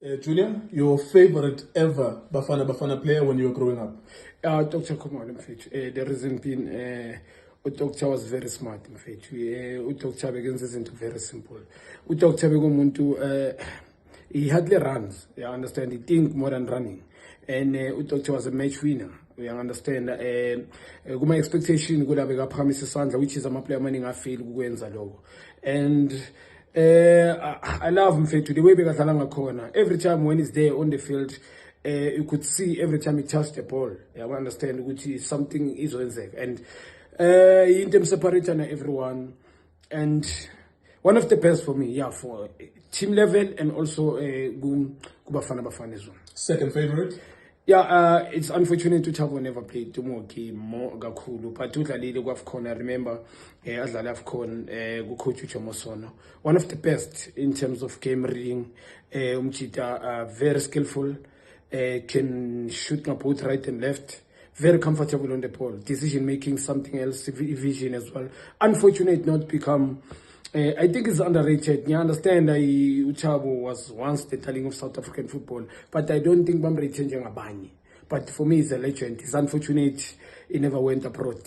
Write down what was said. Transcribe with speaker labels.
Speaker 1: Julian, your favorite ever Bafana player when you were growing up?
Speaker 2: Dr. Kumalo mfethu. The reason being, Dr. was very smart mfethu. Dr. begenza into very simple. Dr. begumuntu he hardly runs. You understand? He think more than running. And Dr. was a match winner. You understand? My expectation could have been promise Sandra, which is a player manning I feel ukwenza lokho. And I love him to the way Begatalanga corner. Every time when he's there on the field, you could see every time he touched the ball. I understand which is something is and in terms of separating everyone, and one of the best for me, yeah, for team level and also Bafana as well.
Speaker 1: Second favorite?
Speaker 2: Yeah, it's unfortunate to Thabo never played Tumoki more Gakulu, but totally the Wafcon. I remember Adlala Afcon, Coach Uchamosono. One of the best in terms of game reading, very skillful, can shoot both right and left, very comfortable on the ball, decision making, something else, vision as well. Unfortunate not become. I think it's underrated. You understand Uchabo was once the darling of South African football, but I don't think Bambre changing a bany. But for me, it's a legend. It's unfortunate he never went abroad.